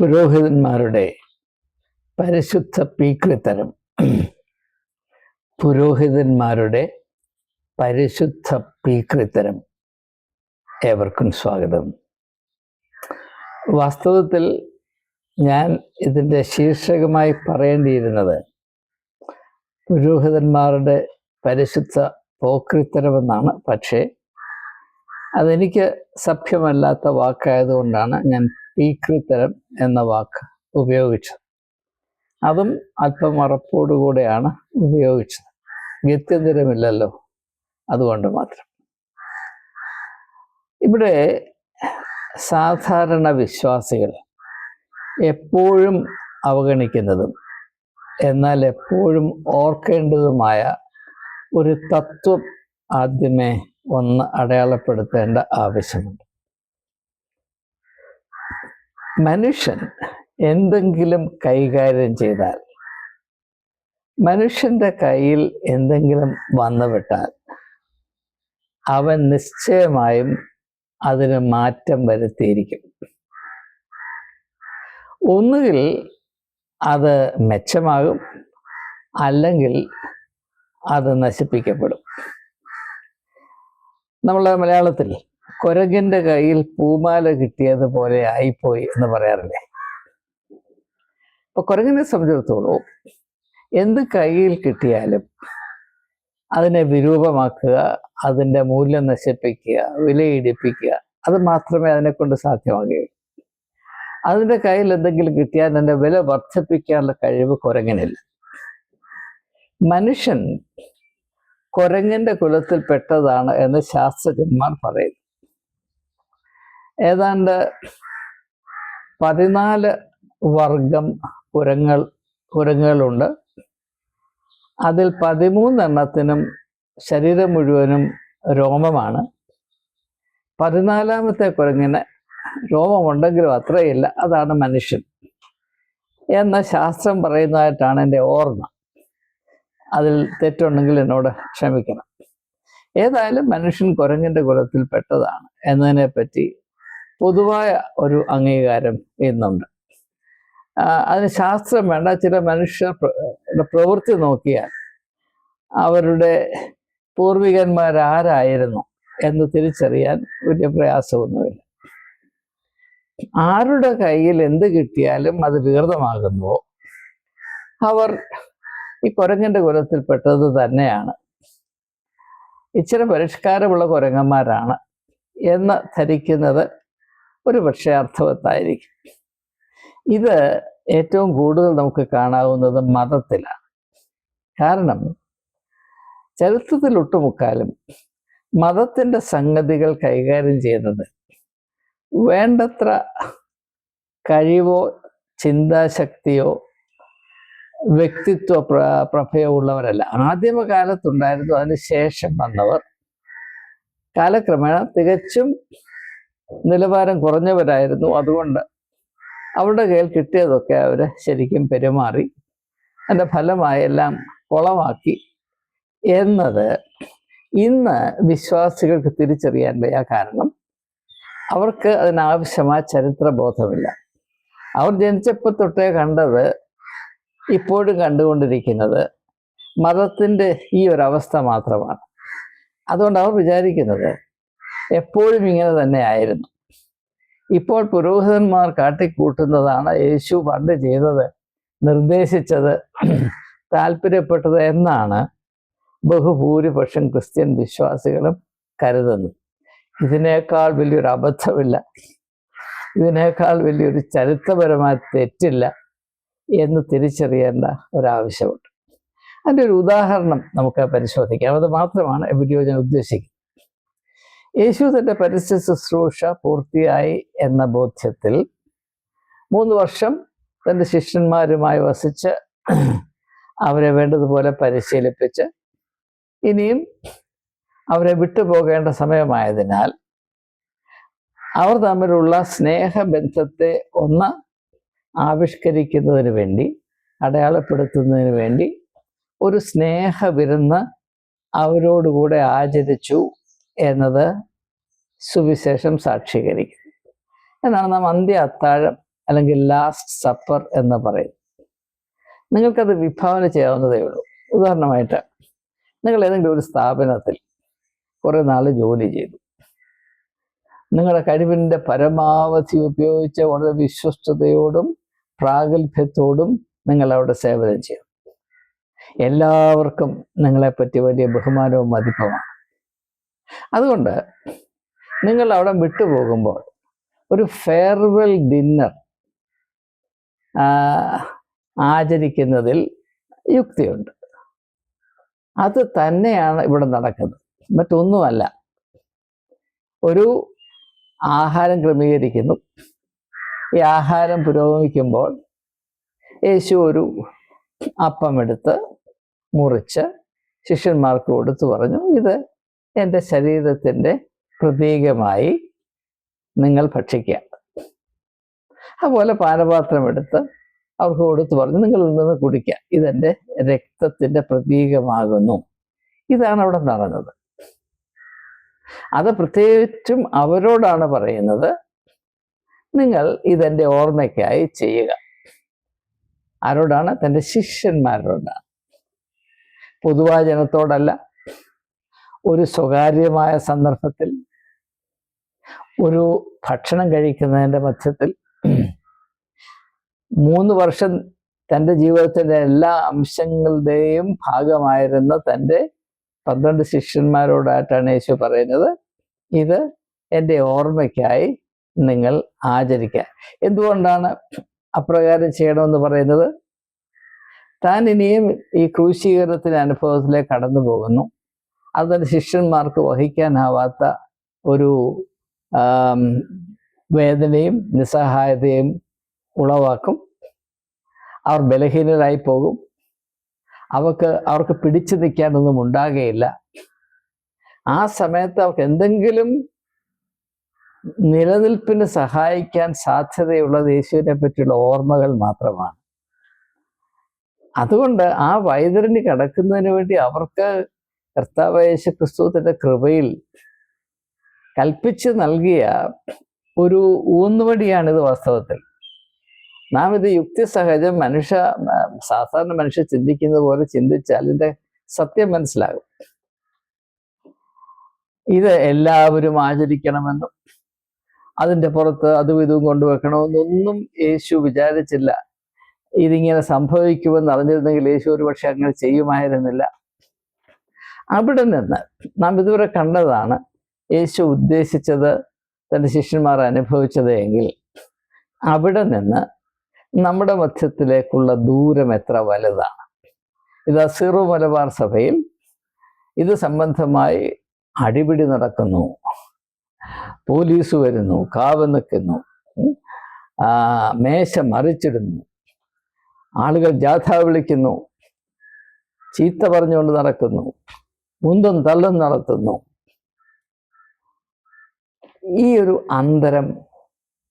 പുരോഹിതന്മാരുടെ പരിശുദ്ധ പീക്രിത്തരം. പുരോഹിതന്മാരുടെ പരിശുദ്ധ പീക്രിത്തരം. ഏവർക്കും സ്വാഗതം. വാസ്തവത്തിൽ ഞാൻ ഇതിൻ്റെ ശീർഷകമായി പറയേണ്ടിയിരുന്നത് പുരോഹിതന്മാരുടെ പരിശുദ്ധ പോക്രിത്തരമെന്നാണ്. പക്ഷേ അതെനിക്ക് സഭ്യമല്ലാത്ത വാക്കായതുകൊണ്ടാണ് ഞാൻ പീക്രിത്തരം എന്ന വാക്ക് ഉപയോഗിച്ചത്. അതും അല്പം ഉറപ്പോടുകൂടെയാണ് ഉപയോഗിച്ചത്. ഗത്യന്തരമില്ലല്ലോ, അതുകൊണ്ട് മാത്രം. ഇവിടെ സാധാരണ വിശ്വാസികൾ എപ്പോഴും അവഗണിക്കുന്നതും എന്നാൽ എപ്പോഴും ഓർക്കേണ്ടതുമായ ഒരു തത്വം ആദ്യമേ ഒന്ന് അടയാളപ്പെടുത്തേണ്ട ആവശ്യമുണ്ട്. മനുഷ്യൻ എന്തെങ്കിലും കൈകാര്യം ചെയ്താൽ, മനുഷ്യൻ്റെ കയ്യിൽ എന്തെങ്കിലും വന്നുവിട്ടാൽ അവൻ നിശ്ചയമായും അതിന് മാറ്റം വരുത്തിയിരിക്കും. ഒന്നുകിൽ അത് മെച്ചമാകും, അല്ലെങ്കിൽ അത് നശിപ്പിക്കപ്പെടും. നമ്മളെ മലയാളത്തിൽ കുരങ്ങൻ്റെ കയ്യിൽ പൂമാല കിട്ടിയതുപോലെ ആയിപ്പോയി എന്ന് പറയാറില്ലേ? അപ്പൊ കുരങ്ങനെ സംബന്ധിച്ചിടത്തോളം എന്ത് കയ്യിൽ കിട്ടിയാലും അതിനെ വിരൂപമാക്കുക, അതിൻ്റെ മൂല്യം നശിപ്പിക്കുക, വിലയിടിപ്പിക്കുക, അത് മാത്രമേ അതിനെക്കൊണ്ട് സാധ്യമാകുകയുള്ളൂ. അതിൻ്റെ കയ്യിൽ എന്തെങ്കിലും കിട്ടിയാൽ അതിൻ്റെ വില വർദ്ധിപ്പിക്കാനുള്ള കഴിവ് കുരങ്ങനില്ല. മനുഷ്യൻ കുരങ്ങൻ്റെ കുലത്തിൽപ്പെട്ടതാണ് എന്ന് ശാസ്ത്രജ്ഞന്മാർ പറയുന്നു. ഏതാണ്ട് 14 വർഗം കുരങ്ങുകളുണ്ട്. അതിൽ 13 എണ്ണത്തിനും ശരീരം മുഴുവനും രോമമാണ്. 14ാമത്തെ കുരങ്ങിന് രോമമുണ്ടെങ്കിലും അത്രയില്ല. അതാണ് മനുഷ്യൻ എന്ന ശാസ്ത്രം പറയുന്നതായിട്ടാണ് എൻ്റെ ഓർമ്മ. അതിൽ തെറ്റുണ്ടെങ്കിൽ എന്നോട് ക്ഷമിക്കണം. ഏതായാലും മനുഷ്യൻ കുരങ്ങൻ്റെ കുലത്തിൽപ്പെട്ടതാണ് എന്നതിനെപ്പറ്റി പൊതുവായ ഒരു അംഗീകാരം ഇന്നുണ്ട്. അതിന് ശാസ്ത്രം വേണ്ട. ചില മനുഷ്യരുടെ പ്രവൃത്തി നോക്കിയാൽ അവരുടെ പൂർവികന്മാരാരായിരുന്നു എന്ന് തിരിച്ചറിയാൻ വലിയ പ്രയാസമൊന്നുമില്ല. ആരുടെ കയ്യിൽ എന്ത് കിട്ടിയാലും അത് വികൃതമാകുന്നുവോ അവർ ഈ കുരങ്ങൻ്റെ കുലത്തിൽപ്പെട്ടത് തന്നെയാണ്, ഇച്ചിരി പരിഷ്കാരമുള്ള കുരങ്ങന്മാരാണ് എന്ന് ധരിക്കുന്നത് ഒരു പക്ഷേ അർത്ഥവത്തായിരിക്കും. ഇത് ഏറ്റവും കൂടുതൽ നമുക്ക് കാണാവുന്നത് മതത്തിലാണ്. കാരണം ചരിത്രത്തിൽ ഒട്ടുമുക്കാലും മതത്തിൻ്റെ സംഗതികൾ കൈകാര്യം ചെയ്യുന്നത് വേണ്ടത്ര കഴിവോ ചിന്താശക്തിയോ വ്യക്തിത്വ പ്രഭയോ ഉള്ളവരല്ല. ആദ്യമകാലത്തുണ്ടായിരുന്നു. അതിന് ശേഷം വന്നവർ കാലക്രമേണ തികച്ചും നിലവാരം കുറഞ്ഞവരായിരുന്നു. അതുകൊണ്ട് അവരുടെ കയ്യിൽ കിട്ടിയതൊക്കെ അവർ ശരിക്കും പെരുമാറി അതിൻ്റെ ഫലമായി എല്ലാം കുളമാക്കി എന്നത് ഇന്ന് വിശ്വാസികൾക്ക് തിരിച്ചറിയാൻ വയ്യ. കാരണം അവർക്ക് അതിനാവശ്യമായ ചരിത്രബോധമില്ല. അവർ ജനിച്ചപ്പോൾ തൊട്ടേ കണ്ടത്, ഇപ്പോഴും കണ്ടുകൊണ്ടിരിക്കുന്നത് മതത്തിൻ്റെ ഈ ഒരവസ്ഥ മാത്രമാണ്. അതുകൊണ്ട് അവർ വിചാരിക്കുന്നത് എപ്പോഴും ഇങ്ങനെ തന്നെ ആയിരുന്നു. ഇപ്പോൾ പുരോഹിതന്മാർ കാട്ടിക്കൂട്ടുന്നതാണ് യേശു പണ്ട് ചെയ്തത്, നിർദ്ദേശിച്ചത്, താല്പര്യപ്പെട്ടത് എന്നാണ് ബഹുഭൂരിപക്ഷം ക്രിസ്ത്യൻ വിശ്വാസികളും കരുതുന്നത്. ഇതിനേക്കാൾ വലിയൊരു അബദ്ധമില്ല, ഇതിനേക്കാൾ വലിയൊരു ചരിത്രപരമായ തെറ്റില്ല എന്ന് തിരിച്ചറിയേണ്ട ഒരാവശ്യമുണ്ട്. അതിൻ്റെ ഒരു ഉദാഹരണം നമുക്ക് പരിശോധിക്കാം. അത് മാത്രമാണ് വീഡിയോ ഞാൻ ഉദ്ദേശിക്കുന്നത്. യേശു തൻ്റെ പരിസ്ഥിതി ശുശ്രൂഷ പൂർത്തിയായി എന്ന ബോധ്യത്തിൽ 3 വർഷം തൻ്റെ ശിഷ്യന്മാരുമായി വസിച്ച് അവരെ വേണ്ടതുപോലെ പരിശീലിപ്പിച്ച് ഇനിയും അവരെ വിട്ടുപോകേണ്ട സമയമായതിനാൽ അവർ തമ്മിലുള്ള സ്നേഹബന്ധത്തെ ഒന്ന് ആവിഷ്കരിക്കുന്നതിന് വേണ്ടി, അടയാളപ്പെടുത്തുന്നതിന് വേണ്ടി ഒരു സ്നേഹവിരുന്ന് അവരോടുകൂടെ ആചരിച്ചു എന്നത് സുവിശേഷം സാക്ഷീകരിക്കുന്നു. എന്നാണ് നാം അന്ത്യ അത്താഴം അല്ലെങ്കിൽ ലാസ്റ്റ് സപ്പർ എന്ന് പറയും. നിങ്ങൾക്കത് വിഭാവന ചെയ്യാവുന്നതേ ഉള്ളൂ. ഉദാഹരണമായിട്ട് നിങ്ങൾ ഏതെങ്കിലും ഒരു സ്ഥാപനത്തിൽ കുറേ നാൾ ജോലി ചെയ്തു. നിങ്ങളുടെ കഴിവിൻ്റെ പരമാവധി ഉപയോഗിച്ച് വളരെ വിശ്വസ്തയോടും പ്രാഗൽഭ്യത്തോടും നിങ്ങൾ അവിടെ സേവനം ചെയ്യും. എല്ലാവർക്കും നിങ്ങളെപ്പറ്റി വലിയ ബഹുമാനവും മതിപ്പുമാണ്. അതുകൊണ്ട് നിങ്ങൾ അവിടെ വിട്ടുപോകുമ്പോൾ ഒരു ഫെയർവെൽ ഡിന്നർ ആചരിക്കുന്നതിൽ യുക്തിയുണ്ട്. അത് തന്നെയാണ് ഇവിടെ നടക്കുന്നത്, മറ്റൊന്നുമല്ല. ഒരു ആഹാരം ക്രമീകരിക്കുന്നു. ഈ ആഹാരം പുരോഗമിക്കുമ്പോൾ യേശു ഒരു അപ്പം എടുത്ത് മുറിച്ച് ശിഷ്യന്മാർക്ക് കൊടുത്തു പറഞ്ഞു, ഇത് എൻ്റെ ശരീരത്തിൻ്റെ പ്രതീകമായി നിങ്ങൾ ഭക്ഷിക്കുക. അതുപോലെ പാനപാത്രം എടുത്ത് അവർക്ക് കൊടുത്തു പറഞ്ഞു, നിങ്ങൾ നിന്ന് കുടിക്കുക, ഇതെൻ്റെ രക്തത്തിൻ്റെ പ്രതീകമാകുന്നു. ഇതാണ് അവിടെ നടന്നത്. അത് പ്രത്യേകിച്ചും അവരോടാണ് പറയുന്നത്, നിങ്ങൾ ഇതെൻ്റെ ഓർമ്മയ്ക്കായി ചെയ്യുക. ആരോടാണ്? തൻ്റെ ശിഷ്യന്മാരോടാണ്. പൊതുവായ ജനത്തോടല്ല. ഒരു സ്വകാര്യമായ സന്ദർഭത്തിൽ, ഒരു ഭക്ഷണം കഴിക്കുന്നതിൻ്റെ മധ്യത്തിൽ, 3 വർഷം തൻ്റെ ജീവിതത്തിൻ്റെ എല്ലാ അംശങ്ങളുടെയും ഭാഗമായിരുന്ന തൻ്റെ 12 ശിഷ്യന്മാരോടായിട്ടാണ് യേശു പറയുന്നത്, ഇത് എൻ്റെ ഓർമ്മയ്ക്കായി നിങ്ങൾ ആചരിക്കുക. എന്തുകൊണ്ടാണ് അപ്രകാരം ചെയ്യണമെന്ന് പറയുന്നത്? താൻ ഇനിയും ഈ ക്രൂശീകരണത്തിൻ്റെ അനുഭവത്തിലേക്ക് കടന്നു പോകുന്നു. അത് തൻ്റെ ശിഷ്യന്മാർക്ക് വഹിക്കാനാവാത്ത ഒരു വേദനയും നിസ്സഹായതയും ഉളവാക്കും. അവർ ബലഹീനരായി പോകും. അവർക്ക് പിടിച്ചു നിൽക്കാനൊന്നും ഉണ്ടാകുകയില്ല. ആ സമയത്ത് അവർക്ക് എന്തെങ്കിലും നിലനിൽപ്പിന് സഹായിക്കാൻ സാധ്യതയുള്ളത് യേശുവിനെ പറ്റിയുള്ള ഓർമ്മകൾ മാത്രമാണ്. അതുകൊണ്ട് ആ വൈതരണി കടക്കുന്നതിന് വേണ്ടി അവർക്ക് കർത്താവായ യേശു ക്രിസ്തു തൻ്റെ കൃപയിൽ കൽപ്പിച്ച് നൽകിയ ഒരു ഊന്നുവടിയാണിത്. വാസ്തവത്തിൽ നാം ഇത് യുക്തിസഹജം സാധാരണ മനുഷ്യർ ചിന്തിക്കുന്നത് പോലെ ചിന്തിച്ചാൽ ഇതിൻ്റെ സത്യം മനസ്സിലാകും. ഇത് എല്ലാവരും ആചരിക്കണമെന്നും അതിൻ്റെ പുറത്ത് അതും ഇതും കൊണ്ടുവെക്കണമെന്നൊന്നും യേശു വിചാരിച്ചില്ല. ഇതിങ്ങനെ സംഭവിക്കുമെന്ന് അറിഞ്ഞിരുന്നെങ്കിൽ യേശു ഒരു പക്ഷെ അങ്ങനെ ചെയ്യുമായിരുന്നില്ല. അവിടെ നിന്ന് നാം ഇതുവരെ കണ്ടതാണ് യേശു ഉദ്ദേശിച്ചത്, തൻ്റെ ശിഷ്യന്മാർ അനുഭവിച്ചത് എങ്കിൽ അവിടെ നിന്ന് നമ്മുടെ മധ്യത്തിലേക്കുള്ള ദൂരം എത്ര വലുതാണ്. ഇത് സീറോ മലബാർ സഭയിൽ ഇത് സംബന്ധമായി അടിപിടി നടക്കുന്നു. പോലീസ് വരുന്നു, കാവൽ നിൽക്കുന്നു, മേശ മറിച്ചിടുന്നു, ആളുകൾ ജാഥ വിളിക്കുന്നു, ചീത്ത പറഞ്ഞുകൊണ്ട് നടക്കുന്നു, മുന്തും തള്ളും നടത്തുന്നു. ഈ ഒരു അന്തരം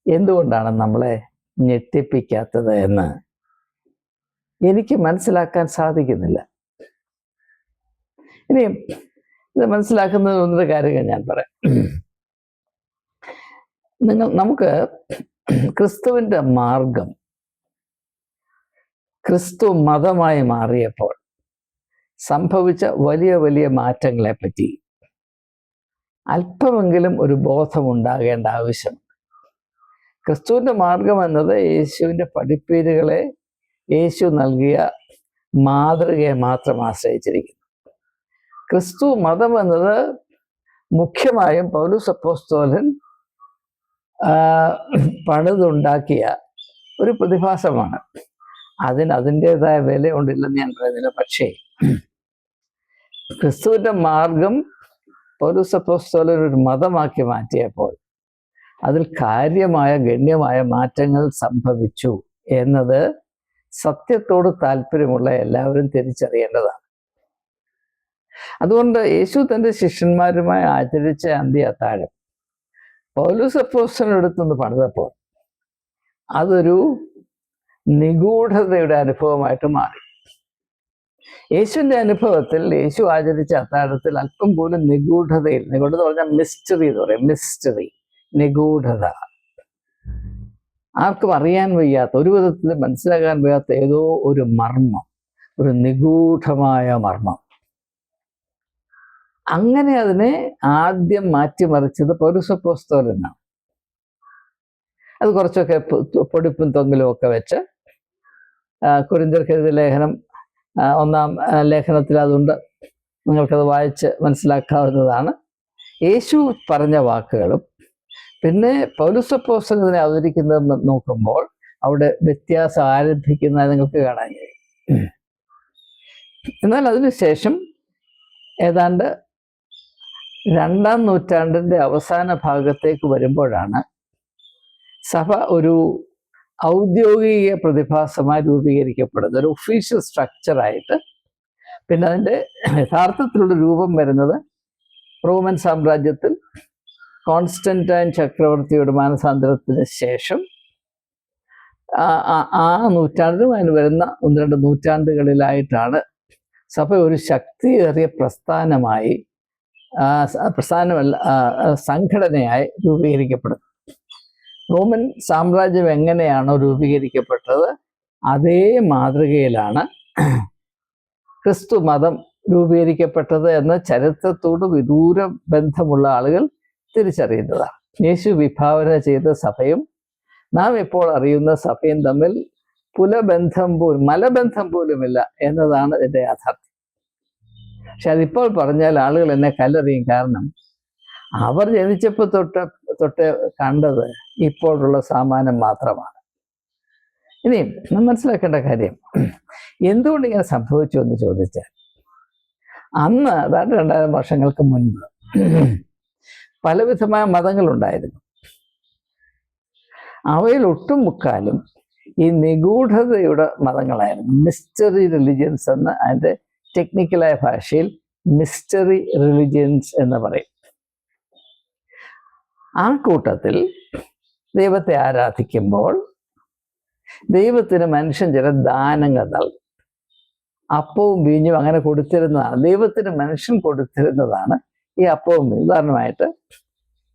എന്തുകൊണ്ടാണ് നമ്മളെ ഞെട്ടിപ്പിക്കാത്തത് എന്ന് എനിക്ക് മനസ്സിലാക്കാൻ സാധിക്കുന്നില്ല. ഇനി ഇത് മനസ്സിലാക്കുന്നത് ഒന്നൊരു കാര്യങ്ങൾ ഞാൻ പറയാം. നമുക്ക് ക്രിസ്തുവിൻ്റെ മാർഗം ക്രിസ്തു മതമായി മാറിയപ്പോൾ സംഭവിച്ച വലിയ വലിയ മാറ്റങ്ങളെ പറ്റി അല്പമെങ്കിലും ഒരു ബോധമുണ്ടാകേണ്ട ആവശ്യമുണ്ട്. ക്രിസ്തുവിൻ്റെ മാർഗം എന്നത് യേശുവിൻ്റെ പഠിപ്പീരുകളെ, യേശു നൽകിയ മാതൃകയെ മാത്രം ആശ്രയിച്ചിരിക്കുന്നു. ക്രിസ്തു മതം എന്നത് മുഖ്യമായും പൗലോസ് അപ്പോസ്തലൻ പണിതുണ്ടാക്കിയ ഒരു പ്രതിഭാസമാണ്. അതിൻ്റെതായ വില ഉണ്ടില്ലെന്ന് ഞാൻ പറയുന്നില്ല. പക്ഷേ ക്രിസ്തുവിൻ്റെ മാർഗം പൗലോസ് അപ്പോസ്തലൻ ഒരു മതമാക്കി മാറ്റിയപ്പോൾ അതിൽ കാര്യമായ ഗണ്യമായ മാറ്റങ്ങൾ സംഭവിച്ചു എന്നത് സത്യത്തോട് താല്പര്യമുള്ള എല്ലാവരും തിരിച്ചറിയേണ്ടതാണ്. അതുകൊണ്ട് യേശു തൻ്റെ ശിഷ്യന്മാരുമായി ആചരിച്ച അന്ത്യ അത്താഴം പൗലോസ് അപ്പോസ്തലൻ എടുത്തുനിന്ന് പണിതപ്പോൾ അതൊരു നിഗൂഢതയുടെ അനുഭവമായിട്ട് മാറി. യേശുവിൻ്റെ അനുഭവത്തിൽ യേശു ആചരിച്ച അത്താഴത്തിൽ അല്പം പോലും നിഗൂഢതയിൽ, നിഗൂഢത പറഞ്ഞാൽ മിസ്റ്ററി എന്ന് പറയും, മിസ്റ്ററി, നിഗൂഢത, ആർക്കും അറിയാൻ വയ്യാത്ത, ഒരു വിധത്തിൽ മനസ്സിലാക്കാൻ വയ്യാത്ത ഏതോ ഒരു മർമ്മം, ഒരു നിഗൂഢമായ മർമ്മം. അങ്ങനെ അതിനെ ആദ്യം മാറ്റിമറിച്ചത് പൗലോസപ്പോസ്തലനാണ്. അത് കുറച്ചൊക്കെ പൊടിപ്പും തൊങ്ങലും ഒക്കെ വെച്ച് കൊരിന്ത്യർക്കെഴുതിയ ലേഖനം 1-ാം ലേഖനത്തിൽ അതുണ്ട്, നിങ്ങൾക്കത് വായിച്ച് മനസ്സിലാക്കാവുന്നതാണ്. യേശു പറഞ്ഞ വാക്കുകളും പിന്നെ പൗലോസപ്പോസ്തലൻ ഇതിനെ അവതരിക്കുന്നത് നോക്കുമ്പോൾ അവിടെ വ്യത്യാസം ആരംഭിക്കുന്നത് നിങ്ങൾക്ക് കാണാൻ കഴിയും. എന്നാൽ അതിനുശേഷം ഏതാണ്ട് 2-ാം നൂറ്റാണ്ടിൻ്റെ അവസാന ഭാഗത്തേക്ക് വരുമ്പോഴാണ് സഭ ഒരു ഔദ്യോഗിക പ്രതിഭാസമായി രൂപീകരിക്കപ്പെടുന്നത്, ഒരു ഒഫീഷ്യൽ സ്ട്രക്ചറായിട്ട്. പിന്നെ അതിൻ്റെ യഥാർത്ഥത്തിലുള്ള രൂപം വരുന്നത് റോമൻ സാമ്രാജ്യത്തിൽ കോൺസ്റ്റന്റൈൻ ചക്രവർത്തിയുടെ മാനസാന്തരത്തിന് ശേഷം ആ നൂറ്റാണ്ടിലും അതിന് വരുന്ന 1-2 നൂറ്റാണ്ടുകളിലായിട്ടാണ് സഭ ഒരു ശക്തിയേറിയ പ്രസ്ഥാനമായി, സംഘടനയായി രൂപീകരിക്കപ്പെടുന്നത്. റോമൻ സാമ്രാജ്യം എങ്ങനെയാണോ രൂപീകരിക്കപ്പെട്ടത് അതേ മാതൃകയിലാണ് ക്രിസ്തു മതം രൂപീകരിക്കപ്പെട്ടത് എന്ന് ചരിത്രത്തോട് വിദൂര ബന്ധമുള്ള ആളുകൾ തിരിച്ചറിയുന്നതാണ്. യേശു വിഭാവന ചെയ്ത സഭയും നാം ഇപ്പോൾ അറിയുന്ന സഭയും തമ്മിൽ മലബന്ധം പോലുമില്ല എന്നതാണ് ഇതിൻ്റെ യാഥാർത്ഥ്യം. പക്ഷെ അതിപ്പോൾ പറഞ്ഞാൽ ആളുകൾ എന്നെ കല്ലെറിയും. കാരണം അവർ ജനിച്ചപ്പോൾ തൊട്ട് കണ്ടത് ഇപ്പോഴുള്ള സാമാനം മാത്രമാണ്. ഇനി നാം മനസ്സിലാക്കേണ്ട കാര്യം, എന്തുകൊണ്ട് ഇങ്ങനെ സംഭവിച്ചു എന്ന് ചോദിച്ചാൽ, അന്ന് അതായത് 2000 വർഷങ്ങൾക്ക് മുൻപ് പലവിധമായ മതങ്ങളുണ്ടായിരുന്നു. അവയിൽ ഒട്ടും മുക്കാലും ഈ നിഗൂഢതയുടെ മതങ്ങളായിരുന്നു. മിസ്റ്ററി റിലിജിയൻസ് എന്ന് അതിൻ്റെ ടെക്നിക്കലായ ഭാഷയിൽ മിസ്റ്ററി റിലിജിയൻസ് എന്ന് പറയും. ആ കൂട്ടത്തിൽ ദൈവത്തെ ആരാധിക്കുമ്പോൾ ദൈവത്തിന് മനുഷ്യൻ ചില ദാനങ്ങൾ നൽകും. അപ്പവും വീഞ്ഞും അങ്ങനെ കൊടുത്തിരുന്നതാണ്, ദൈവത്തിന് മനുഷ്യൻ കൊടുത്തിരുന്നതാണ് ഈ അപ്പവും വീഞ്ഞും. ഉദാഹരണമായിട്ട്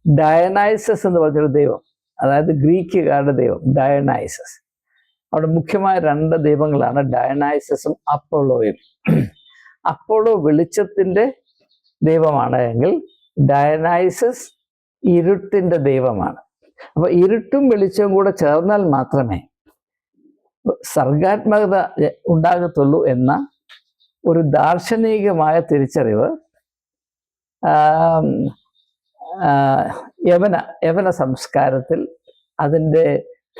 ഡയനൈസസ് എന്ന് പറഞ്ഞൊരു ദൈവം, അതായത് ഗ്രീക്കുകാരുടെ ദൈവം ഡയനൈസസ്. അവിടെ മുഖ്യമായ 2 ദൈവങ്ങളാണ്, ഡയനൈസസും അപ്പോളോയും. അപ്പോളോ വെളിച്ചത്തിൻ്റെ ദൈവമാണ് എങ്കിൽ ഡയനൈസസ് ഇരുട്ടിൻ്റെ ദൈവമാണ്. അപ്പോൾ ഇരുട്ടും വെളിച്ചവും കൂടെ ചേർന്നാൽ മാത്രമേ സർഗാത്മകത ഉണ്ടാകത്തുള്ളൂ എന്ന ഒരു ദാർശനികമായ തിരിച്ചറിവ് യവന സംസ്കാരത്തിൽ അതിൻ്റെ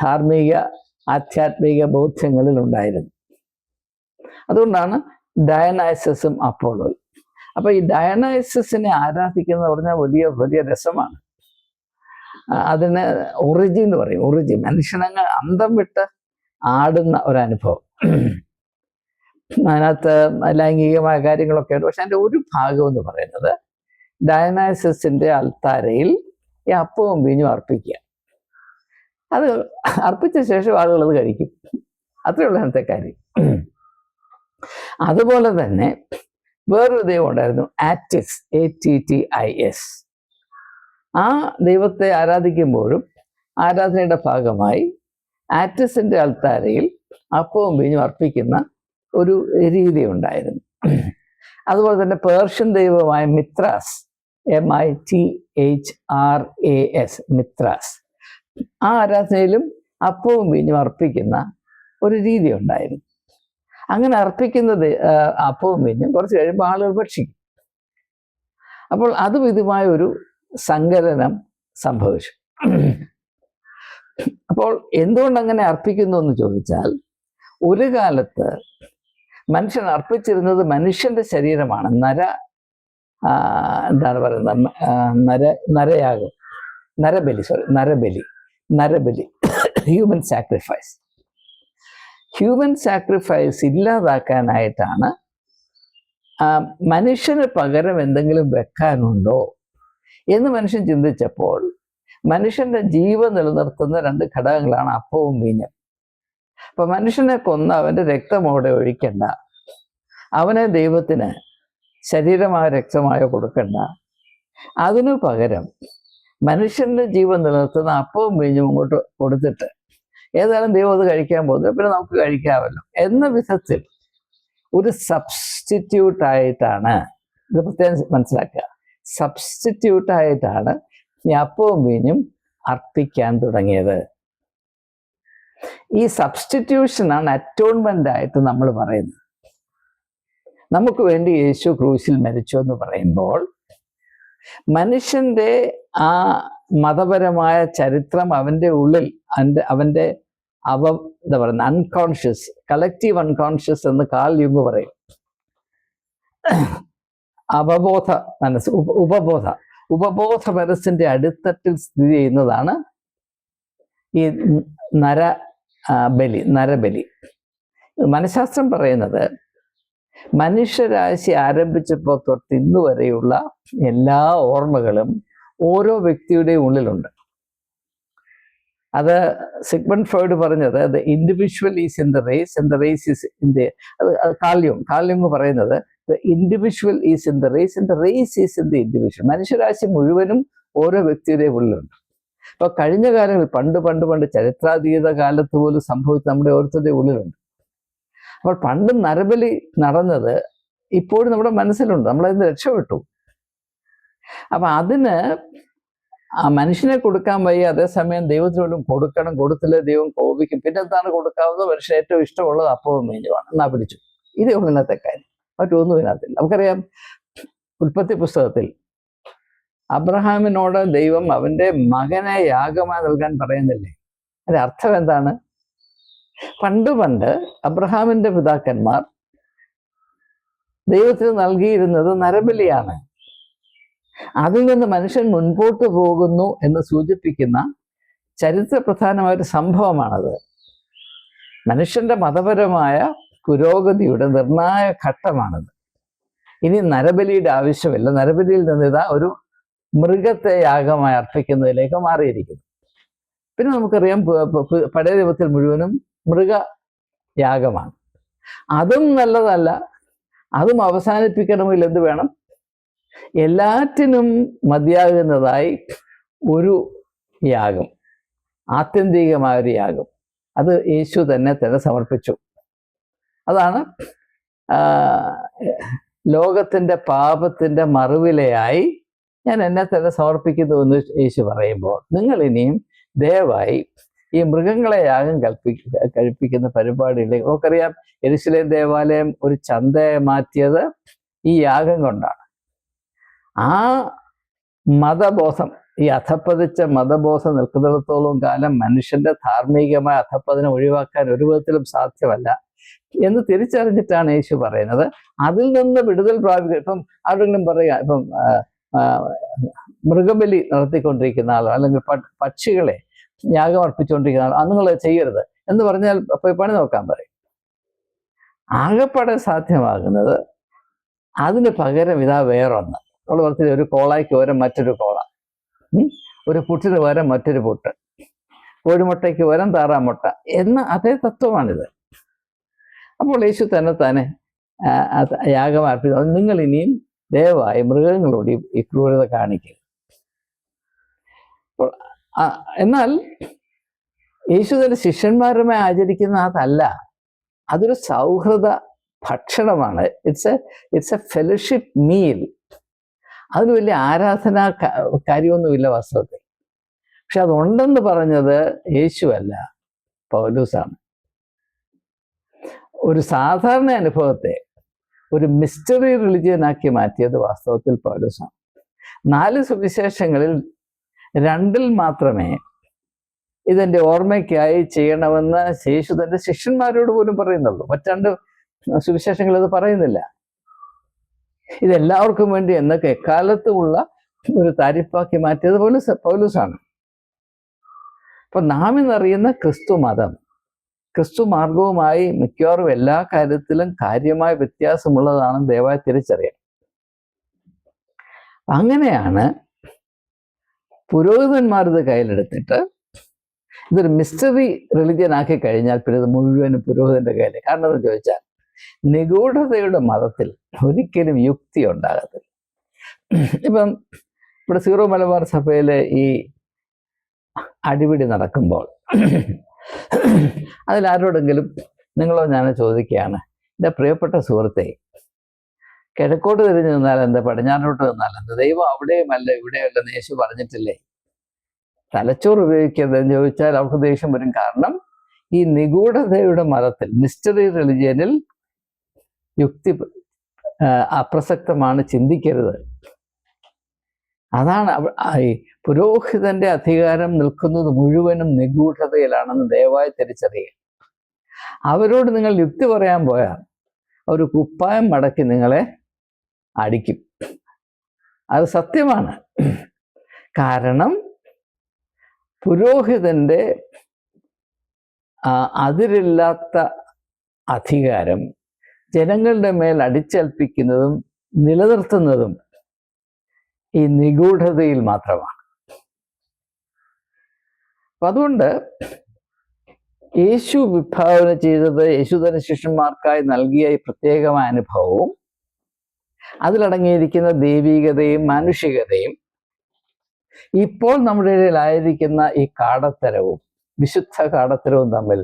ധാർമ്മിക ആധ്യാത്മിക ബോധ്യങ്ങളിൽ ഉണ്ടായിരുന്നു. അതുകൊണ്ടാണ് ഡയനൈസസും അപ്പോളോയും. അപ്പോൾ ഈ ഡയനൈസസിനെ ആരാധിക്കുന്നത് പറഞ്ഞാൽ വലിയ രസമാണ്. അതിന് ഒറിജി എന്ന് പറയും. ഒറിജി മനുഷ്യനങ്ങ് അന്തം വിട്ട് ആടുന്ന ഒരനുഭവം. അതിനകത്ത് ലൈംഗികമായ കാര്യങ്ങളൊക്കെ ഉണ്ട്. പക്ഷെ അതിൻ്റെ ഒരു ഭാഗം എന്ന് പറയുന്നത് ഡയനൈസസിൻ്റെ അൾത്താരയിൽ ഈ അപ്പവും വീഞ്ഞും അർപ്പിക്കുക. അത് അർപ്പിച്ച ശേഷം ആളുകൾ അത് കഴിക്കും. അത്രയുള്ള അതിനകത്തെ കാര്യം. അതുപോലെ തന്നെ വേറൊരു ദൈവം ഉണ്ടായിരുന്നു, ആറ്റിസ്, ATTIS. ആ ദൈവത്തെ ആരാധിക്കുമ്പോഴും ആരാധനയുടെ ഭാഗമായി ആറ്റിസിൻ്റെ അൾത്താരയിൽ അപ്പവും വീഞ്ഞും അർപ്പിക്കുന്ന ഒരു രീതി ഉണ്ടായിരുന്നു. അതുപോലെ തന്നെ പേർഷ്യൻ ദൈവമായ മിത്രാസ്, MITHRAS, മിത്രാസ്, ആ ആരാധനയിലും അപ്പവും വീഞ്ഞും അർപ്പിക്കുന്ന ഒരു രീതി ഉണ്ടായിരുന്നു. അങ്ങനെ അർപ്പിക്കുന്നത് അപ്പവും വീഞ്ഞും കുറച്ച് കഴിയുമ്പോൾ ആളുകൾ ഭക്ഷിക്കും. അപ്പോൾ അതും ഇതുമായ ഒരു സങ്കലനം സംഭവിച്ചു. അപ്പോൾ എന്തുകൊണ്ട് അങ്ങനെ അർപ്പിക്കുന്നു എന്ന് ചോദിച്ചാൽ, ഒരു കാലത്ത് മനുഷ്യൻ അർപ്പിച്ചിരുന്നത് മനുഷ്യന്റെ ശരീരമാണ്. എന്താണ് പറയുന്നത്, നരയാഗം, നരബലി, ഹ്യൂമൻ സാക്രിഫൈസ് ഇല്ലാതാക്കാനായിട്ടാണ് മനുഷ്യന് പകരം എന്തെങ്കിലും വെക്കാനുണ്ടോ എന്ന് മനുഷ്യൻ ചിന്തിച്ചപ്പോൾ മനുഷ്യന്റെ ജീവൻ നിലനിർത്തുന്ന 2 ഘടകങ്ങളാണ് അപ്പവും വീഞ്ഞും. അപ്പൊ മനുഷ്യനെ കൊന്ന അവന്റെ രക്തം അവിടെ ഒഴിക്കണ്ട, അവനെ ദൈവത്തിന് ശരീരമായോ രക്തമായോ കൊടുക്കണ്ട. അതിനു പകരം മനുഷ്യന്റെ ജീവൻ നിലനിർത്തുന്ന അപ്പവും വീഞ്ഞും അങ്ങോട്ട് കൊടുത്തിട്ട് ഏതായാലും ദൈവം അത് കഴിക്കാൻ പോകുന്നത്, പിന്നെ നമുക്ക് കഴിക്കാമല്ലോ എന്ന വിധത്തിൽ ഒരു സബ്സ്റ്റിറ്റ്യൂട്ടായിട്ടാണ്, ഇത് പ്രത്യേകം മനസ്സിലാക്കുക, സബ്സ്റ്റിറ്റ്യൂട്ടായിട്ടാണ് ഈ അപ്പവും വീഞ്ഞും അർപ്പിക്കാൻ തുടങ്ങിയത്. ഈ സബ്സ്റ്റിറ്റ്യൂഷനാണ് അറ്റോൺമെന്റ് ആയിട്ട് നമ്മൾ പറയുന്നത്. നമുക്ക് വേണ്ടി യേശു ക്രൂശിൽ മരിച്ചു എന്ന് പറയുമ്പോൾ മനുഷ്യന്റെ ആ മതപരമായ ചരിത്രം അവൻ്റെ ഉള്ളിൽ അവൻ്റെ എന്താ പറയുന്നത്, അൺകോൺഷ്യസ്, കളക്റ്റീവ് അൺകോൺഷ്യസ് എന്ന് കാൾ യുങ് പറയും. അവബോധ മനസ്സ്, ഉപബോധ മനസ്സിന്റെ അടിത്തട്ടിൽ സ്ഥിതി ചെയ്യുന്നതാണ് ഈ നരബലി. മനഃശാസ്ത്രം പറയുന്നത് മനുഷ്യരാശി ആരംഭിച്ചപ്പോൾ തൊട്ട് ഇന്ന് വരെയുള്ള എല്ലാ ഓർമ്മകളും ഓരോ വ്യക്തിയുടെയും ഉള്ളിലുണ്ട്. അത് സിഗ്മണ്ട് ഫ്രോയിഡ് പറഞ്ഞത് the individual is in the race and the race is in the, അത് കാൾ യുങ് പറയുന്നത് the individual is in the race and the race is in the individual. മനുഷ്യരാശി മുഴുവനും ഓരോ വ്യക്തിയുടെയും ഉള്ളിലുണ്ട്. അപ്പോൾ കഴിഞ്ഞ കാലങ്ങളിൽ പണ്ട് ചരിത്രാതീത കാലത്ത് പോലും സംഭവിച്ച് നമ്മുടെ ഓരോരുത്തരുടെയും ഉള്ളിലുണ്ട്. അപ്പോൾ പണ്ട് നരബലി നടന്നത് ഇപ്പോഴും നമ്മുടെ മനസ്സിലുണ്ട്, നമ്മളതിന് രക്ഷപ്പെട്ടു. അപ്പൊ അതിന് ആ മനുഷ്യനെ കൊടുക്കാൻ വയ്യ, അതേസമയം ദൈവത്തിനോടും കൊടുക്കണം, കൊടുത്തില്ല ദൈവം കോപിക്കും. പിന്നെ എന്താണ് കൊടുക്കാവുന്നത്? മനുഷ്യന് ഏറ്റവും ഇഷ്ടമുള്ളത് അപ്പവും വീഞ്ഞുമാണ്, എന്നാ പിടിച്ചു. ഇതേ ഉള്ളൂ ഇന്നത്തെ കാര്യം, മറ്റൊന്നും ഇതിനകത്തില്ല. നമുക്കറിയാം, ഉൽപ്പത്തി പുസ്തകത്തിൽ അബ്രഹാമിനോട് ദൈവം അവന്റെ മകനെ യാഗമായി നൽകാൻ പറയുന്നില്ലേ? അതിന്റെ അർത്ഥം എന്താണ്? പണ്ട് അബ്രഹാമിന്റെ പിതാക്കന്മാർ ദൈവത്തിന് നൽകിയിരുന്നത് നരബലിയാണ്. അതിൽ നിന്ന് മനുഷ്യൻ മുൻപോട്ട് പോകുന്നു എന്ന് സൂചിപ്പിക്കുന്ന ചരിത്ര പ്രധാനമായൊരു സംഭവമാണത്. മനുഷ്യന്റെ മതപരമായ പുരോഗതിയുടെ നിർണായക ഘട്ടമാണത്. ഇനി നരബലിയുടെ ആവശ്യമില്ല. നരബലിയിൽ നിന്ന് ഇതാ ഒരു മൃഗത്തെ യാഗമായി അർപ്പിക്കുന്നതിലേക്ക് മാറിയിരിക്കുന്നു. പിന്നെ നമുക്കറിയാം, പഴയ നിയമത്തിൽ മുഴുവനും മൃഗയാഗമാണ്. അതും നല്ലതല്ല. അതും അവസാനിപ്പിക്കണമെങ്കിൽ എന്ത് വേണം? എല്ലാറ്റിനും മതിയാകുന്നതായി ഒരു യാഗം, ആത്യന്തികമായൊരു യാഗം, അത് യേശു തന്നെ സമർപ്പിച്ചു. അതാണ് ലോകത്തിൻ്റെ പാപത്തിൻ്റെ മറുവിലയായി ഞാൻ എന്നെ തന്നെ സമർപ്പിക്കുന്നു എന്ന് യേശു പറയുമ്പോൾ, നിങ്ങൾ ഇനിയും ദയവായി ഈ മൃഗങ്ങളെ യാഗം കഴിപ്പിക്കുന്ന പരിപാടിയിലേക്ക്. നമുക്കറിയാം, യെരുശലേം ദേവാലയം ഒരു ചന്തയെ മാറ്റിയത് ഈ യാഗം കൊണ്ടാണ്. ആ മതബോധം, ഈ അധപ്പതിച്ച മതബോധം നിൽക്കുന്നിടത്തോളം കാലം മനുഷ്യന്റെ ധാർമ്മികമായ അധപ്പതിനെ ഒഴിവാക്കാൻ ഒരു വിധത്തിലും സാധ്യമല്ല എന്ന് തിരിച്ചറിഞ്ഞിട്ടാണ് യേശു പറയുന്നത്. അതിൽ നിന്ന് വിടുതൽ പ്രാപിക്കുക. ഇപ്പം ആരെങ്കിലും പറയുക, ഇപ്പം മൃഗബലി നടത്തിക്കൊണ്ടിരിക്കുന്ന ആളോ അല്ലെങ്കിൽ പക്ഷികളെ യാഗം അർപ്പിച്ചുകൊണ്ടിരിക്കുന്ന ആളോ നിങ്ങൾ ചെയ്യരുത് എന്ന് പറഞ്ഞാൽ പോയി പണി നോക്കാൻ പറയും. ആകെപ്പാടെ സാധ്യമാകുന്നത് അതിന് പകരം ഇതാ വേറൊന്ന്. നമ്മൾ പറഞ്ഞത് ഒരു കോളായ്ക്ക് പകരം മറ്റൊരു കോള, ഒരു പുട്ടിന് പകരം മറ്റൊരു പുട്ട്, കോഴിമുട്ടയ്ക്ക് പകരം താറാമുട്ട എന്ന അതേ തത്വമാണിത്. അപ്പോൾ യേശു തന്നെ യാഗം അർപ്പിച്ചു. നിങ്ങൾ ഇനിയും ദയവായി മൃഗങ്ങളോട് ഈ ക്രൂരത കാണിക്കുക. എന്നാൽ യേശു തന്റെ ശിഷ്യന്മാരുമായി ആചരിക്കുന്ന അതല്ല, അതൊരു സൗഹൃദ ഭക്ഷണമാണ്. It's A fellowship meal. അതിന് വലിയ ആരാധനാ കാര്യമൊന്നുമില്ല വാസ്തവത്തിൽ. പക്ഷെ അതുണ്ടെന്ന് പറഞ്ഞത് യേശുവല്ല, പൗലോസാണ്. ഒരു സാധാരണ അനുഭവത്തെ ഒരു മിസ്റ്ററി റിലിജിയനാക്കി മാറ്റിയത് വാസ്തവത്തിൽ പൗലോസാണ്. 4 സുവിശേഷങ്ങളിൽ 2-ൽ മാത്രമേ ഇതെന്റെ ഓർമ്മയ്ക്കായി ചെയ്യണമെന്ന് യേശു തന്റെ ശിഷ്യന്മാരോട് പോലും പറയുന്നുള്ളൂ. മറ്റ് 2 സുവിശേഷങ്ങൾ ഇത് പറയുന്നില്ല. ഇതെല്ലാവർക്കും വേണ്ടി എന്നൊക്കെ എക്കാലത്തുമുള്ള ഒരു താരിപ്പാക്കി മാറ്റിയത് പൗലോസാണ്. അപ്പൊ നാം ഇന്നറിയുന്ന ക്രിസ്തു മതം, ക്രിസ്തു മാർഗവുമായി മിക്കവാറും എല്ലാ കാര്യത്തിലും കാര്യമായ വ്യത്യാസമുള്ളതാണെന്ന് ദയവായി തിരിച്ചറിയണം. അങ്ങനെയാണ് പുരോഹിതന്മാർ ഇത് കയ്യിലെടുത്തിട്ട് ഇതൊരു മിസ്റ്ററി റിലിജിയൻ ആക്കി കഴിഞ്ഞാൽ പിന്നെ ഇത് മുഴുവനും പുരോഹിതന്റെ കയ്യിൽ. കാരണം എന്ന് ചോദിച്ചാൽ, നിഗൂഢതയുടെ മതത്തിൽ ഒരിക്കലും യുക്തി ഉണ്ടാകത്തില്ല. ഇപ്പം ഇവിടെ സീറോ മലബാർ സഭയിലെ ഈ അടിപിടി നടക്കുമ്പോൾ അതിലാരോടെങ്കിലും നിങ്ങളോ ഞാനോ ചോദിക്കുകയാണ്, എൻ്റെ പ്രിയപ്പെട്ട സുഹൃത്തെ, കിഴക്കോട്ട് തിരിഞ്ഞു നിന്നാൽ എന്താ, പടിഞ്ഞാറോട്ട് നിന്നാൽ എന്താ, ദൈവം അവിടെയുമല്ല ഇവിടെയല്ലെന്ന് യേശു പറഞ്ഞിട്ടില്ലേ? തലച്ചോറ് ഉപയോഗിക്കരുതെന്ന് ചോദിച്ചാൽ അവർക്ക് ദേഷ്യം വരും. കാരണം ഈ നിഗൂഢതയുടെ മതത്തിൽ, മിസ്റ്ററി റിലിജിയനിൽ യുക്തി അപ്രസക്തമാണ്, ചിന്തിക്കരുത്. അതാണ് ഈ പുരോഹിതന്റെ അധികാരം നിൽക്കുന്നത് മുഴുവനും നിഗൂഢതയിലാണെന്ന് ദയവായി തിരിച്ചറിയുക. അവരോട് നിങ്ങൾ യുക്തി പറയാൻ പോയാൽ അവർ കുപ്പായം മടക്കി നിങ്ങളെ അടിക്കും. അത് സത്യമാണ്. കാരണം പുരോഹിതന്റെ അതിരില്ലാത്ത അധികാരം ജനങ്ങളുടെ മേൽ അടിച്ചേൽപ്പിക്കുന്നതും നിലനിർത്തുന്നതും ഈ നിഗൂഢതയിൽ മാത്രമാണ്. അപ്പൊ അതുകൊണ്ട് യേശു വിഭാവന ചെയ്തത്, യേശു തന്നെ ശിഷ്യന്മാർക്കായി നൽകിയ ഈ പ്രത്യേകമായ അനുഭവവും അതിലടങ്ങിയിരിക്കുന്ന ദൈവികതയും മാനുഷികതയും ഇപ്പോൾ നമ്മുടെ ഇടയിലായിരിക്കുന്ന ഈ കാടത്തരവും വിശുദ്ധ കാടത്തരവും തമ്മിൽ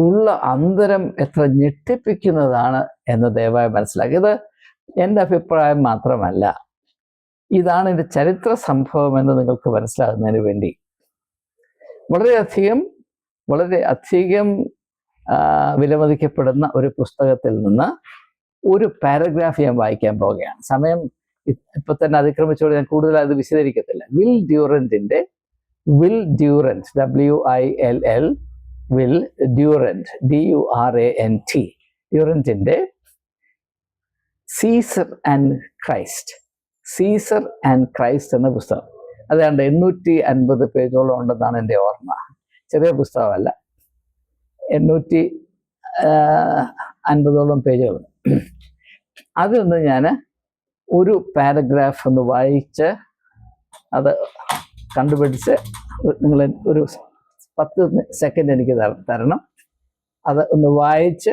ഉള്ള അന്തരം എത്ര ഞെട്ടിപ്പിക്കുന്നതാണ് എന്ന് ദയവായി മനസ്സിലാക്കി. ഇത് എൻ്റെ അഭിപ്രായം മാത്രമല്ല, ഇതാണ് ഇതിൻ്റെ ചരിത്ര സംഭവം എന്ന് നിങ്ങൾക്ക് മനസ്സിലാകുന്നതിന് വേണ്ടി വളരെയധികം വിലമതിക്കപ്പെടുന്ന ഒരു പുസ്തകത്തിൽ നിന്ന് ഒരു പാരഗ്രാഫ് ഞാൻ വായിക്കാൻ പോവുകയാണ്. സമയം ഇപ്പൊ തന്നെ അതിക്രമിച്ചോട് ഞാൻ കൂടുതൽ അത് വിശദീകരിക്കത്തില്ല. Will Durant, WILL, Will Durant, DURANT, ഡ്യൂറൻറ്റിൻ്റെ സീസർ ആൻഡ് ക്രൈസ്റ്റ് എന്ന പുസ്തകം. അതാണ്ട് 850 പേജോളം ഉണ്ടെന്നാണ് എൻ്റെ ഓർമ്മ. ചെറിയ പുസ്തകമല്ല, 850ഓളം പേജുകളുണ്ട്. അതൊന്ന് ഞാൻ ഒരു പാരഗ്രാഫ് ഒന്ന് വായിച്ച് അത് കണ്ടുപിടിച്ച് നിങ്ങൾ ഒരു 10 സെക്കൻഡ് എനിക്ക് തരണം. അത് ഒന്ന് വായിച്ച്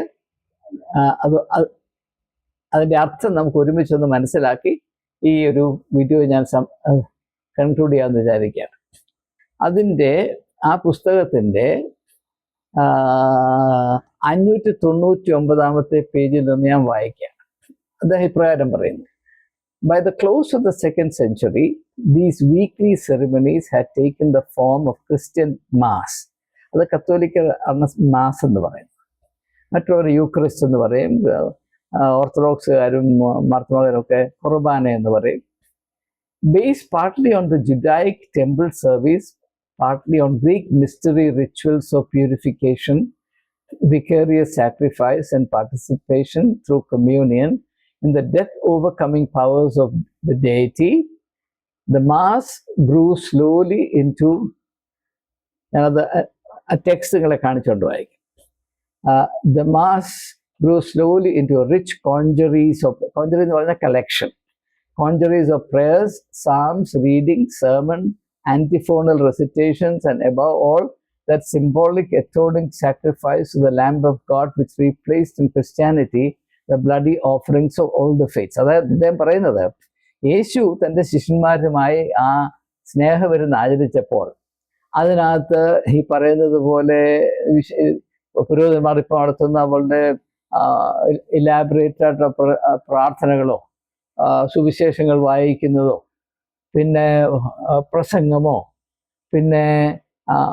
അതിൻ്റെ അർത്ഥം നമുക്ക് ഒരുമിച്ചൊന്ന് മനസ്സിലാക്കി ഈ ഒരു വീഡിയോ ഞാൻ കൺക്ലൂഡ് ചെയ്യാമെന്ന് വിചാരിക്കുകയാണ്. ആ പുസ്തകത്തിൻ്റെ 599 പേജിൽ നിന്ന് ഞാൻ വായിക്കാം. അദ്ദേഹം ഇപ്രകാരം പറയുന്നു: By the close of the 2nd century, these weekly ceremonies had taken the form of Christian Mass. അത് കത്തോലിക്ക മാസ് എന്ന് പറയും, മറ്റൊരു യൂക്രിസ്റ്റ് എന്ന് പറയും, ഓർത്തഡോക്സുകാരും മാർത്തമാരും ഒക്കെ കുർബാന എന്ന് പറയും. Based partly on the Judaic temple service, partly on Greek mystery rituals of purification, vicarious sacrifice and participation through communion in the death overcoming powers of the deity, the Mass grew slowly into textuകളെ കാണിച്ചുകൊണ്ട് വായിക്കും. The Mass grew slowly into a rich congeries of collection. Congeries of prayers, psalms, reading, sermon, antiphonal recitations, and above all, that symbolic atoning sacrifice to the Lamb of God which replaced in Christianity the bloody offerings of all the faiths. അതായത് അദ്ദേഹം പറയുന്നത്, യേശു തൻ്റെ ശിഷ്യന്മാരുമായി ആ സ്നേഹവിരുന്ന് ആചരിച്ചപ്പോൾ അതിനകത്ത് ഈ പറയുന്നത് പോലെ പുരോഹിതന്മാർ ഇപ്പോൾ നടത്തുന്ന അവളുടെ ഇലാബറേറ്റ് ആയിട്ടുള്ള പ്രാർത്ഥനകളോ സുവിശേഷങ്ങൾ വായിക്കുന്നതോ പിന്നെ പ്രസംഗമോ പിന്നെ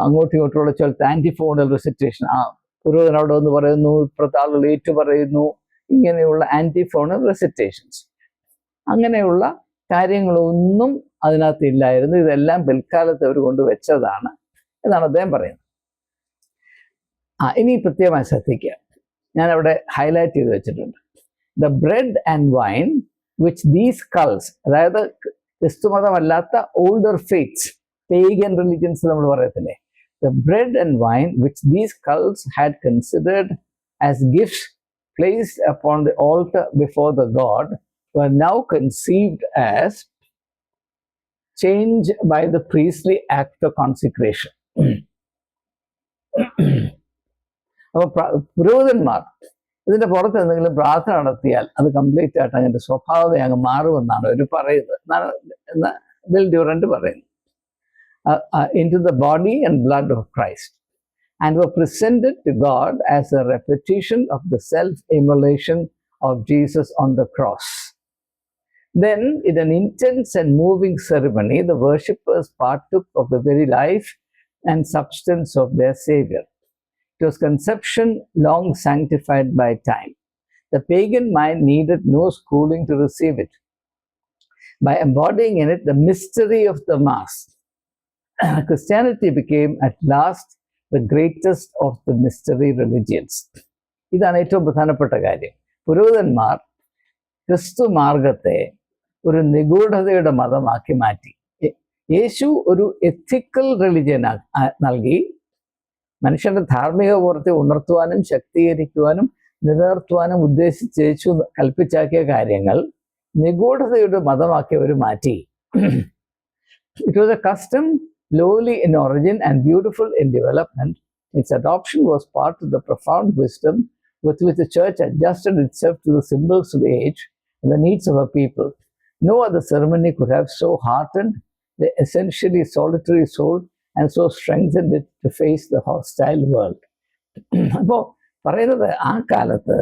അങ്ങോട്ടും ഇങ്ങോട്ടുള്ള ചിലത്ത് ആൻറ്റിഫോണൽ റെസിറ്റേഷൻ, പുരോഹിതൻ അവിടെ ഒന്ന് പറയുന്നു, ഇപ്പുറത്തെ ആളുകൾ ഏറ്റു പറയുന്നു, ഇങ്ങനെയുള്ള ആൻറ്റിഫോണൽ റെസിറ്റേഷൻസ്, അങ്ങനെയുള്ള കാര്യങ്ങളൊന്നും അതിനകത്ത് ഇല്ലായിരുന്നു. ഇതെല്ലാം പിൽക്കാലത്ത് അവർ കൊണ്ടുവച്ചതാണ് എന്നാണ് അദ്ദേഹം പറയുന്നത്. ഇനി പ്രത്യേകമായി ശ്രദ്ധിക്കുക, ഞാനവിടെ ഹൈലൈറ്റ് ചെയ്ത് വെച്ചിട്ടുണ്ട്. The bread and wine which these cults, അതായത് ക്രിസ്തുമതമല്ലാത്ത ഓൾഡർ ഫെയ്ത്ത്സ്, പേഗൻ റിലിജൻസ് നമ്മൾ പറയത്തില്ലേ, the bread and wine which these cults had considered as gifts placed upon the altar before the God were now conceived as change by the priestly act of consecration. അപ്പോൾ പുരോഹിതന്മാർ ഇതിൻ്റെ പുറത്ത് എന്തെങ്കിലും പ്രാർത്ഥന നടത്തിയാൽ അത് കംപ്ലീറ്റ് ആയിട്ട് അതിൻ്റെ സ്വഭാവം അങ്ങ് മാറുമെന്നാണ് അവർ പറയുന്നത്, വിൽ ഡ്യൂറൻറ്റ് പറയുന്നത്. into the body and blood of Christ, and were presented to God as a repetition of the self-immolation of Jesus on the cross. Then, in an intense and moving ceremony, the worshippers partook of the very life and substance of their Savior. It was conception long sanctified by time. The pagan mind needed no schooling to receive it. By embodying in it the mystery of the Mass, Christianity became at last the greatest of the mystery religions. ഇതാണ് ഏറ്റവും പ്രധാനപ്പെട്ട കാര്യം. പുരോഹിതന്മാർ ക്രിസ്തു മാർഗത്തെ ഒരു നിഗൂഢതയുടെ മതമാക്കി മാറ്റി. യേശു ഒരു എത്തിക്കൽ റിലിജിയൻ നൽകി മനുഷ്യന്റെ ധാർമ്മിക ബോധത്തെ ഉണർത്തുവാനും ശക്തീകരിക്കുവാനും നിലനിർത്തുവാനും ഉദ്ദേശിച്ച് യേശു കൽപ്പിച്ചാക്കിയ കാര്യങ്ങൾ നിഗൂഢതയുടെ മതമാക്കി അവർ മാറ്റി. It was a custom lowly in origin and beautiful in development. Its adoption was part of the profound wisdom with which the church adjusted itself to the symbols of the age and the needs of her people. No other ceremony could have so heartened the essentially solitary soul and so strengthened it to face the hostile world. അപ്പോൾ പറയുന്നത് ആ കാലത്ത്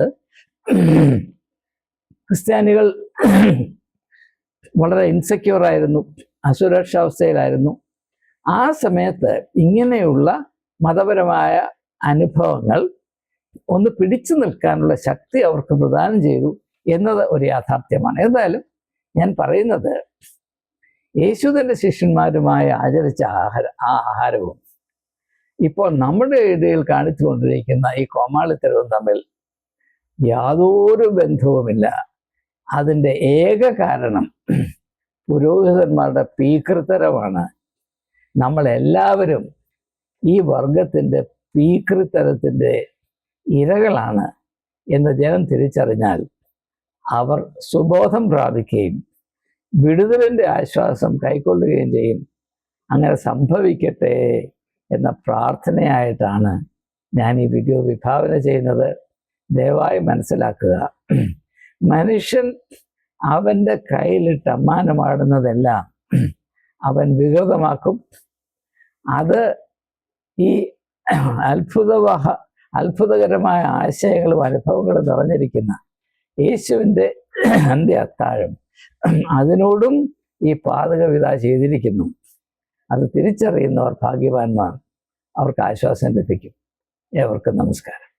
ക്രിസ്ത്യാനികൾ വളരെ insecure ആയിരുന്നു, അസുരക്ഷാവസ്ഥയിലായിരുന്നു. ആ സമയത്ത് ഇങ്ങനെയുള്ള മതപരമായ അനുഭവങ്ങൾ ഒന്ന് പിടിച്ചു നിൽക്കാനുള്ള ശക്തി അവർക്ക് പ്രദാനം ചെയ്തു എന്നത് ഒരു യാഥാർത്ഥ്യമാണ്. എന്തായാലും ഞാൻ പറയുന്നത് യേശു തൻ്റെ ശിഷ്യന്മാരുമായി ആചരിച്ച ആഹാരവും ഇപ്പോൾ നമ്മുടെ ഇടയിൽ കാണിച്ചുകൊണ്ടിരിക്കുന്ന ഈ കോമാളിത്തരവും തമ്മിൽ യാതൊരു ബന്ധവുമില്ല. അതിൻ്റെ ഏക കാരണം പുരോഹിതന്മാരുടെ പീകൃത്തരമാണ്. നമ്മളെല്ലാവരും ഈ വർഗത്തിൻ്റെ പീകൃത്തരത്തിൻ്റെ ഇരകളാണ് എന്ന് ജനം തിരിച്ചറിഞ്ഞാൽ അവർ സുബോധം പ്രാപിക്കുകയും വിടുതലിൻ്റെ ആശ്വാസം കൈക്കൊള്ളുകയും ചെയ്യും. അങ്ങനെ സംഭവിക്കട്ടെ എന്ന പ്രാർത്ഥനയായിട്ടാണ് ഞാൻ ഈ വീഡിയോ വിഭാവന ചെയ്യുന്നത്. ദയവായി മനസ്സിലാക്കുക, മനുഷ്യൻ അവൻ്റെ കയ്യിലിട്ട് അമ്മാനമാടുന്നതെല്ലാം അവൻ വികൃതമാക്കും. അത് ഈ അത്ഭുതകരമായ ആശയങ്ങളും അനുഭവങ്ങളും നിറഞ്ഞിരിക്കുന്ന യേശുവിൻ്റെ അന്ത്യ അത്താഴം അതിനോടും ഈ പാതകവിധ ചെയ്തിരിക്കുന്നു. അത് തിരിച്ചറിയുന്നവർ ഭാഗ്യവാന്മാർ, അവർക്ക് ആശ്വാസം ലഭിക്കും. ഏവർക്കും നമസ്കാരം.